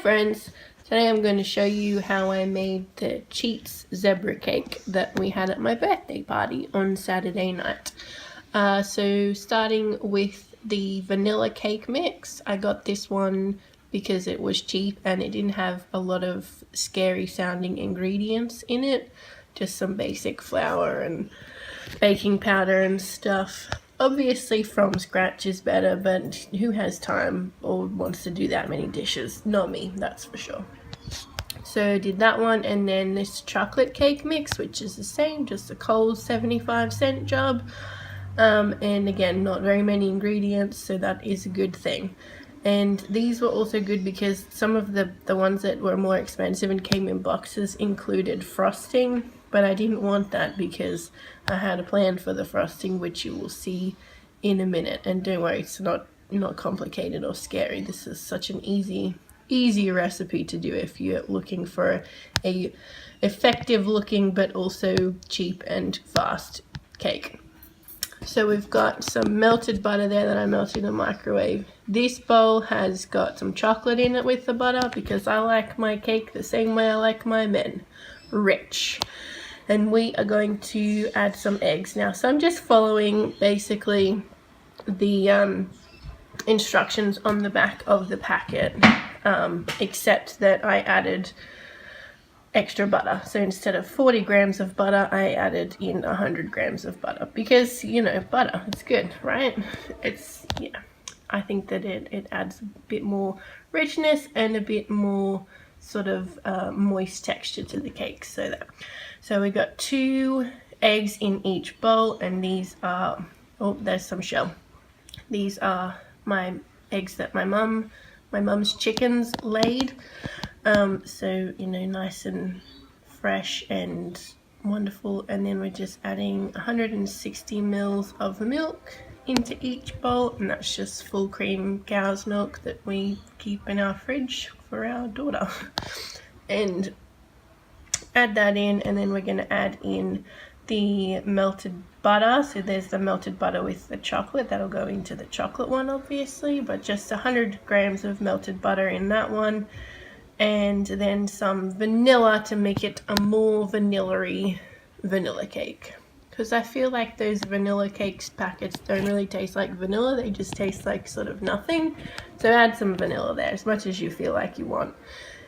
friends, today I'm going to show you how I made the Cheats zebra cake that we had at my birthday party on Saturday night. So starting with the vanilla cake mix, I got this one because it was cheap and it didn't have a lot of scary sounding ingredients in it, just some basic flour and baking powder and stuff. Obviously from scratch is better, but who has time or wants to do that many dishes? Not me, that's for sure. So did that one, and then this chocolate cake mix, which is the same, just a cold 75-cent job. And again, not very many ingredients, so that is a good thing. And these were also good because some of the ones that were more expensive and came in boxes included frosting, but I didn't want that because I had a plan for the frosting, which you will see in a minute. And don't worry, it's not complicated or scary. This is such an easy recipe to do if you're looking for a effective looking but also cheap and fast cake. So we've got some melted butter there that I melted in the microwave. This bowl has got some chocolate in it with the butter because I like my cake the same way I like my men, rich. And we are going to add some eggs now. So I'm just following basically the instructions on the back of the packet, except that I added extra butter. So instead of 40 grams of butter, I added in 100 grams of butter because, you know, butter, it's good, right? It's, yeah, I think that it adds a bit more richness and a bit more sort of moist texture to the cake. So we got 2 eggs in each bowl, and these are, oh, there's some shell. These are my eggs that my mum's chickens laid. So, you know, nice and fresh and wonderful. And then we're just adding 160 mils of milk into each bowl, and that's just full cream cow's milk that we keep in our fridge for our daughter. And add that in, and then we're going to add in the melted butter. So there's the melted butter with the chocolate, that'll go into the chocolate one obviously, but just 100 grams of melted butter in that one. And then some vanilla to make it a more vanilla-y vanilla cake, because I feel like those vanilla cakes packets don't really taste like vanilla, they just taste like sort of nothing. So add some vanilla there, as much as you feel like you want.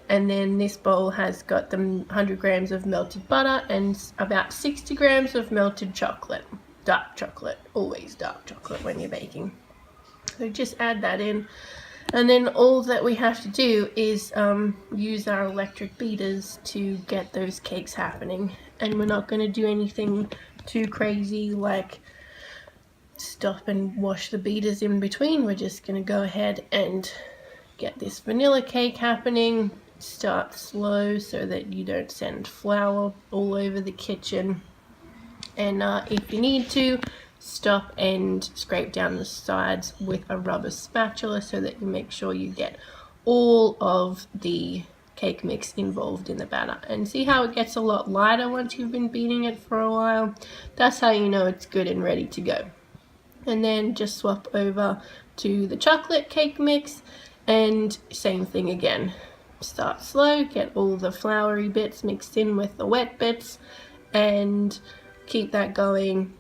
And then this bowl has got the 100 grams of melted butter and about 60 grams of melted chocolate, dark chocolate, always dark chocolate when you're baking. So just add that in. And then all that we have to do is use our electric beaters to get those cakes happening. And we're not going to do anything too crazy like stop and wash the beaters in between. We're just going to go ahead and get this vanilla cake happening. Start slow so that you don't send flour all over the kitchen. And if you need to, stop and scrape down the sides with a rubber spatula so that you make sure you get all of the cake mix involved in the batter. And see how it gets a lot lighter once you've been beating it for a while? That's how you know it's good and ready to go. And then just swap over to the chocolate cake mix, and same thing again. Start slow, get all the floury bits mixed in with the wet bits, and keep that going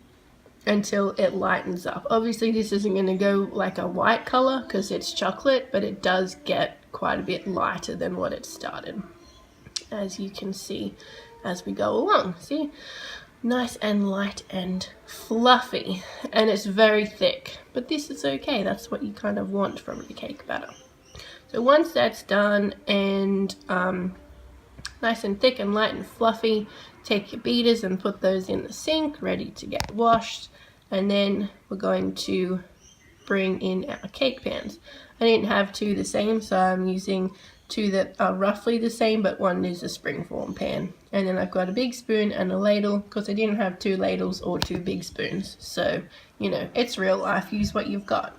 until it lightens up. Obviously this isn't going to go like a white color because it's chocolate, but it does get quite a bit lighter than what it started, as you can see as we go along. See, nice and light and fluffy, and it's very thick, but this is okay. That's what you kind of want from the cake batter. So once that's done and nice and thick and light and fluffy, take your beaters and put those in the sink ready to get washed. And then we're going to bring in our cake pans. I didn't have 2 the same, so I'm using 2 that are roughly the same, but one is a springform pan. And then I've got a big spoon and a ladle because I didn't have 2 ladles or 2 big spoons. So, you know, it's real life, use what you've got.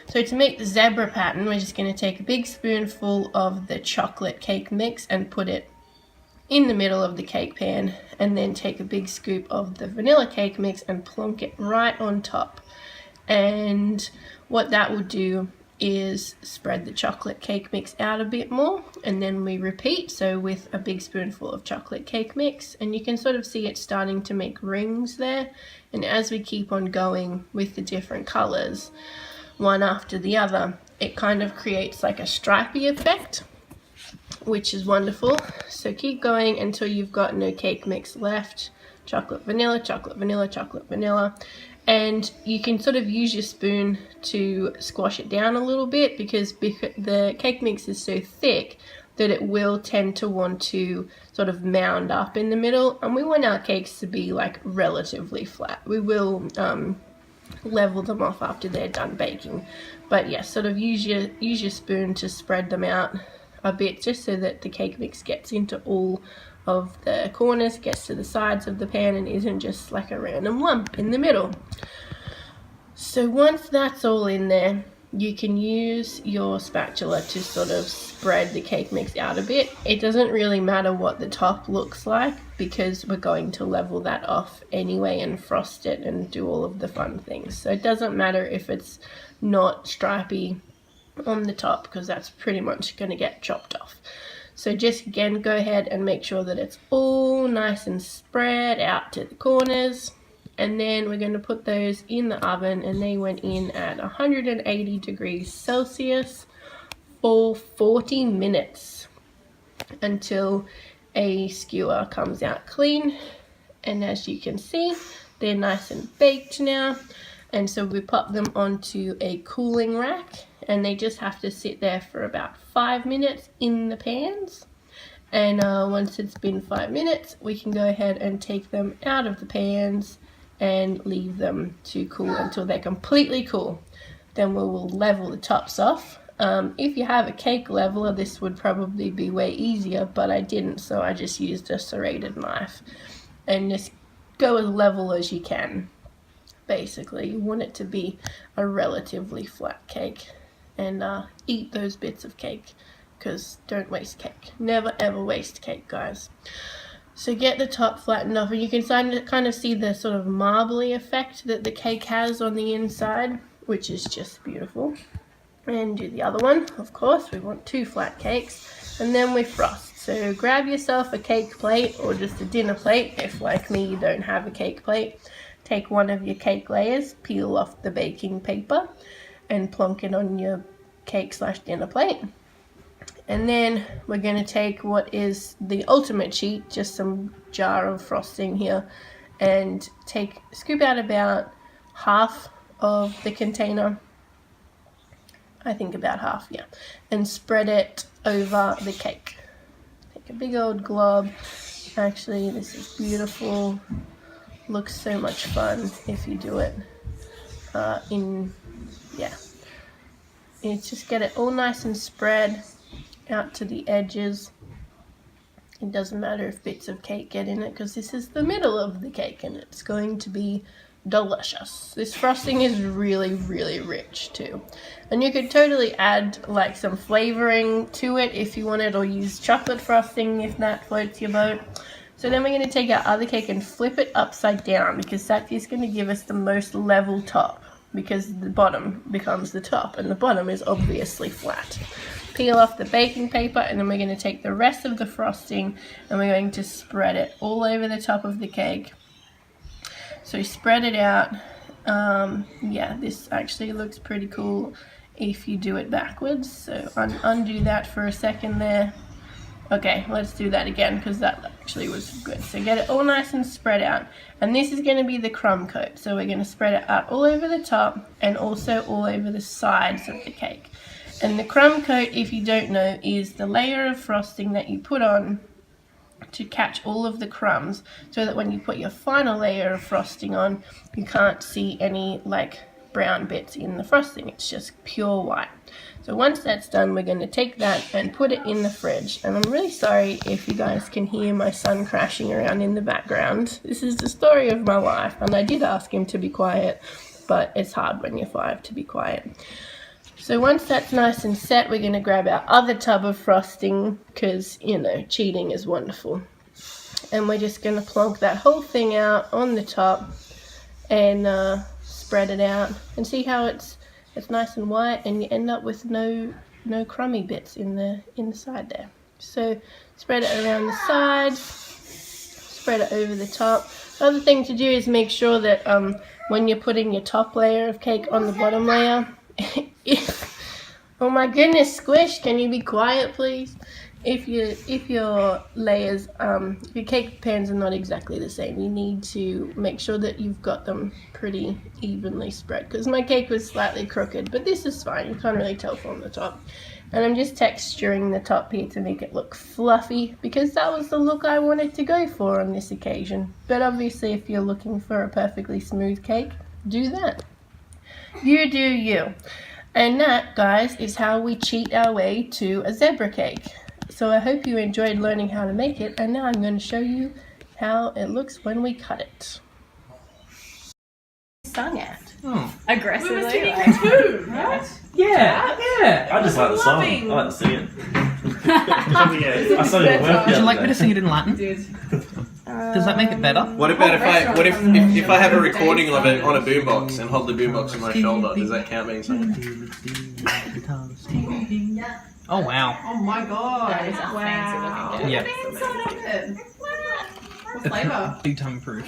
So to make the zebra pattern, we're just going to take a big spoonful of the chocolate cake mix and put it in the middle of the cake pan, and then take a big scoop of the vanilla cake mix and plonk it right on top. And what that will do is spread the chocolate cake mix out a bit more, and then we repeat, so with a big spoonful of chocolate cake mix, and you can sort of see it starting to make rings there. And as we keep on going with the different colors, one after the other, it kind of creates like a stripy effect, which is wonderful. So keep going until you've got no cake mix left. Chocolate, vanilla, chocolate, vanilla, chocolate, vanilla. And you can sort of use your spoon to squash it down a little bit, because the cake mix is so thick that it will tend to want to sort of mound up in the middle, and we want our cakes to be like relatively flat. We will level them off after they're done baking, but yeah, sort of use your spoon to spread them out a bit, just so that the cake mix gets into all of the corners, gets to the sides of the pan, and isn't just like a random lump in the middle. So once that's all in there, you can use your spatula to sort of spread the cake mix out a bit. It doesn't really matter what the top looks like, because we're going to level that off anyway and frost it and do all of the fun things. So it doesn't matter if it's not stripy on the top, because that's pretty much going to get chopped off. So just again, go ahead and make sure that it's all nice and spread out to the corners. And then we're going to put those in the oven, and they went in at 180 degrees Celsius for 40 minutes until a skewer comes out clean. And as you can see, they're nice and baked now. And so we pop them onto a cooling rack, and they just have to sit there for about 5 minutes in the pans. And once it's been 5 minutes, we can go ahead and take them out of the pans and leave them to cool until they're completely cool. Then we will level the tops off. If you have a cake leveler, this would probably be way easier, but I didn't, so I just used a serrated knife. And just go as level as you can. Basically, you want it to be a relatively flat cake, and eat those bits of cake, because don't waste cake. Never ever waste cake, guys. So get the top flattened off, and you can kind of see the sort of marbly effect that the cake has on the inside, which is just beautiful. And do the other one, of course. We want 2 flat cakes, and then we frost. So grab yourself a cake plate, or just a dinner plate if, like me, you don't have a cake plate. Take one of your cake layers, peel off the baking paper, and plonk it on your cake/dinner plate. And then we're going to take what is the ultimate cheat, just some jar of frosting here, and scoop out about half of the container. I think about half, yeah. And spread it over the cake. Take a big old glob. Actually, this is beautiful. Looks so much fun if you do it You just get it all nice and spread out to the edges. It doesn't matter if bits of cake get in it, because this is the middle of the cake and it's going to be delicious. This frosting is really, really rich too. And you could totally add like some flavoring to it if you wanted, or use chocolate frosting if that floats your boat. So then we're going to take our other cake and flip it upside down, because that is going to give us the most level top, because the bottom becomes the top and the bottom is obviously flat. Peel off the baking paper, and then we're going to take the rest of the frosting and we're going to spread it all over the top of the cake. So spread it out. Yeah, this actually looks pretty cool if you do it backwards. So undo that for a second there. Okay, let's do that again, because that actually was good. So get it all nice and spread out. And this is going to be the crumb coat. So we're going to spread it out all over the top and also all over the sides of the cake. And the crumb coat, if you don't know, is the layer of frosting that you put on to catch all of the crumbs, so that when you put your final layer of frosting on, you can't see any like brown bits in the frosting. It's just pure white. So once that's done, we're going to take that and put it in the fridge. And I'm really sorry if you guys can hear my son crashing around in the background. This is the story of my life, and I did ask him to be quiet, but it's hard when you're 5 to be quiet. So once that's nice and set, we're going to grab our other tub of frosting, because, you know, cheating is wonderful. And we're just going to plonk that whole thing out on the top and spread it out. And see how it's it's nice and white, and you end up with no crummy bits in the side there. So spread it around the sides, spread it over the top. The other thing to do is make sure that when you're putting your top layer of cake on the bottom layer, oh my goodness, Squish, can you be quiet please? If your layers, if your cake pans are not exactly the same, you need to make sure that you've got them pretty evenly spread. Because my cake was slightly crooked, but this is fine. You can't really tell from the top. And I'm just texturing the top here to make it look fluffy, because that was the look I wanted to go for on this occasion. But obviously, if you're looking for a perfectly smooth cake, do that. You do you. And that, guys, is how we cheat our way to a zebra cake. So I hope you enjoyed learning how to make it, and now I'm going to show you how it looks when we cut it. Sung at. Aggressively. We were singing it too, right? Yeah. I just like the song. I like to sing it. I saw your work. Would you like me to sing it in Latin? Does that make it better? What about if I have a recording of it on a boombox and hold the boombox on my shoulder? Does that count being something? Oh wow. Oh my god. That is a fancy looking cake. Yeah. What's inside of it? What flavour? Big time proof.